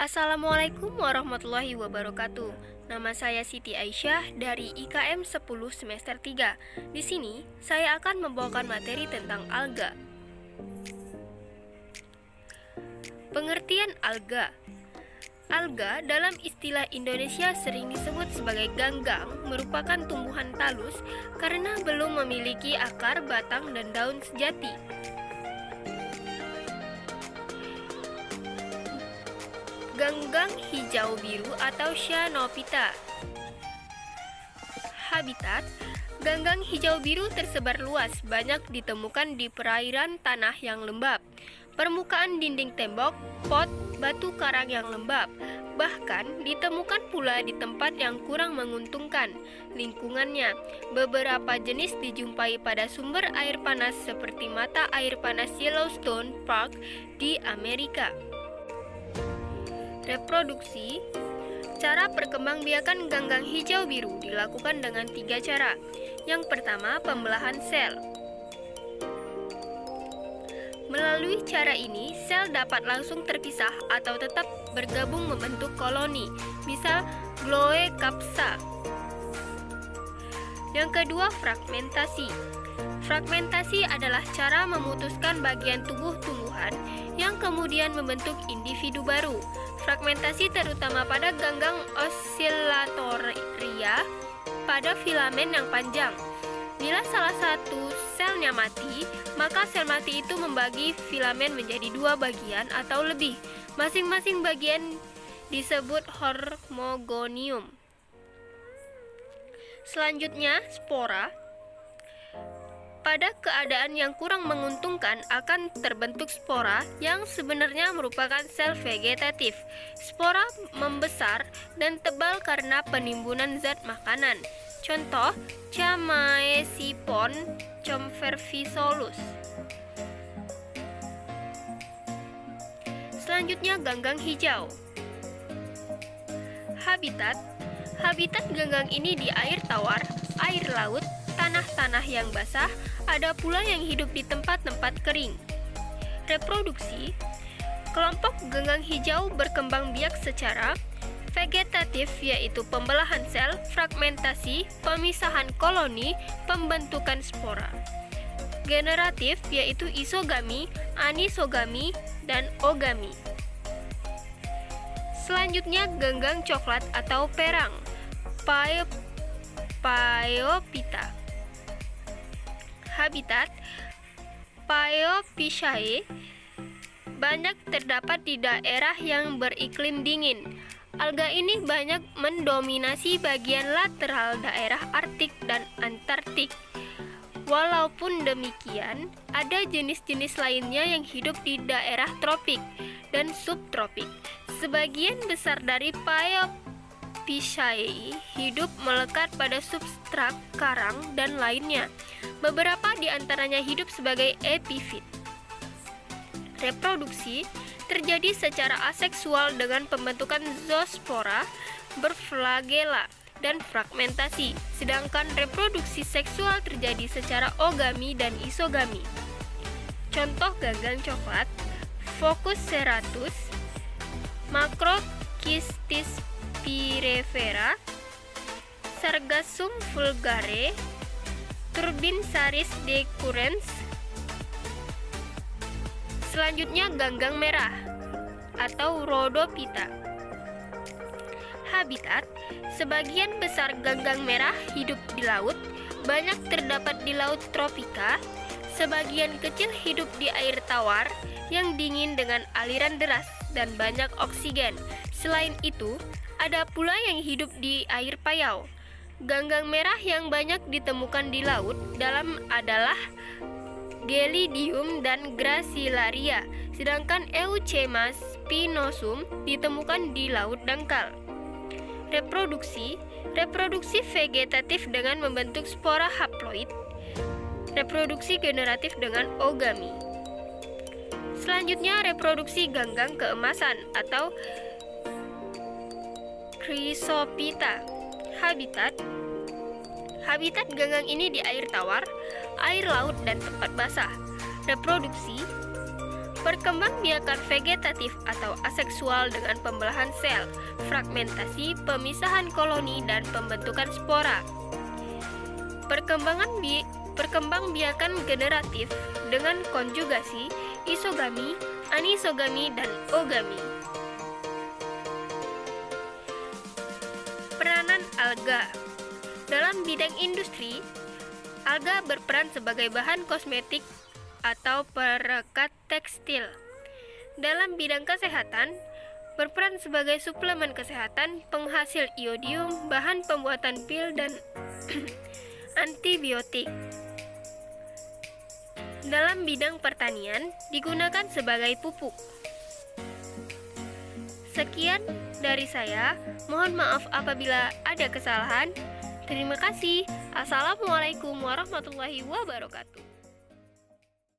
Assalamualaikum warahmatullahi wabarakatuh. Nama saya Siti Aisyah dari IKM 10 semester 3. Di sini, saya akan membawakan materi tentang alga. Pengertian alga. Alga dalam istilah Indonesia sering disebut sebagai ganggang, merupakan tumbuhan talus karena belum memiliki akar, batang, dan daun sejati. Ganggang hijau biru atau Cyanophyta. Habitat. Ganggang hijau biru tersebar luas, banyak ditemukan di perairan tanah yang lembab, permukaan dinding tembok, pot, batu karang yang lembab. Bahkan ditemukan pula di tempat yang kurang menguntungkan lingkungannya. Beberapa jenis dijumpai pada sumber air panas seperti mata air panas Yellowstone Park di Amerika. Reproduksi. Cara perkembangbiakan ganggang hijau biru dilakukan dengan 3 cara. Yang pertama, pembelahan sel. Melalui cara ini, sel dapat langsung terpisah atau tetap bergabung membentuk koloni, misal Gloecapsa. Yang kedua, fragmentasi. Fragmentasi adalah cara memutuskan bagian tubuh tumbuhan yang kemudian membentuk individu baru. Fragmentasi terutama pada ganggang Oscillatoria pada filamen yang panjang. Bila salah satu selnya mati, maka sel mati itu membagi filamen menjadi 2 bagian atau lebih. Masing-masing bagian disebut hormogonium. Selanjutnya, spora. Pada keadaan yang kurang menguntungkan akan terbentuk spora yang sebenarnya merupakan sel vegetatif. Spora membesar dan tebal karena penimbunan zat makanan. Contoh, Chamaecypon comfervisolus. Selanjutnya, ganggang hijau. Habitat. Habitat ganggang ini di air tawar, air laut, tanah-tanah yang basah, ada pula yang hidup di tempat-tempat kering. Reproduksi. Kelompok ganggang hijau berkembang biak secara vegetatif, yaitu pembelahan sel, fragmentasi, pemisahan koloni, pembentukan spora. Generatif, yaitu isogami, anisogami, dan ogami. Selanjutnya, ganggang coklat atau perang, Phaeophyta. Habitat. Phaeophyceae banyak terdapat di daerah yang beriklim dingin. Alga ini banyak mendominasi bagian lateral daerah Arktik dan Antartik. Walaupun demikian, ada jenis-jenis lainnya yang hidup di daerah tropik dan subtropik. Sebagian besar dari Phaeophyceae hidup melekat pada substrat karang dan lainnya. Beberapa di antaranya hidup sebagai epifit. Reproduksi terjadi secara aseksual dengan pembentukan zoospora, berflagela, dan fragmentasi. Sedangkan reproduksi seksual terjadi secara ogami dan isogami. Contoh ganggang coklat, Phocis serratus, Macrokystis pyrifera, Sargassum vulgare, Turbinsaris decurrens. Selanjutnya, ganggang merah atau Rhodophyta. Habitat. Sebagian besar ganggang merah hidup di laut, banyak terdapat di laut tropika. Sebagian kecil hidup di air tawar yang dingin dengan aliran deras dan banyak oksigen. Selain itu, ada pula yang hidup di air payau. Ganggang merah yang banyak ditemukan di laut dalam adalah Gelidium dan Gracilaria, sedangkan Euchema spinosum ditemukan di laut dangkal. Reproduksi. Reproduksi vegetatif dengan membentuk spora haploid. Reproduksi generatif dengan ogami. Selanjutnya, reproduksi ganggang keemasan atau Chrysophyta. Habitat. Habitat ganggang ini di air tawar, air laut, dan tempat basah. Reproduksi. Perkembangbiakan vegetatif atau aseksual dengan pembelahan sel, fragmentasi, pemisahan koloni, dan pembentukan spora. Perkembangbiakan generatif dengan konjugasi, isogami, anisogami, dan ogami. Peranan alga. Dalam bidang industri, alga berperan sebagai bahan kosmetik atau perekat tekstil. Dalam bidang kesehatan, berperan sebagai suplemen kesehatan, penghasil iodium, bahan pembuatan pil, dan antibiotik. Dalam bidang pertanian, digunakan sebagai pupuk. Sekian dari saya, mohon maaf apabila ada kesalahan. Terima kasih. Assalamualaikum warahmatullahi wabarakatuh.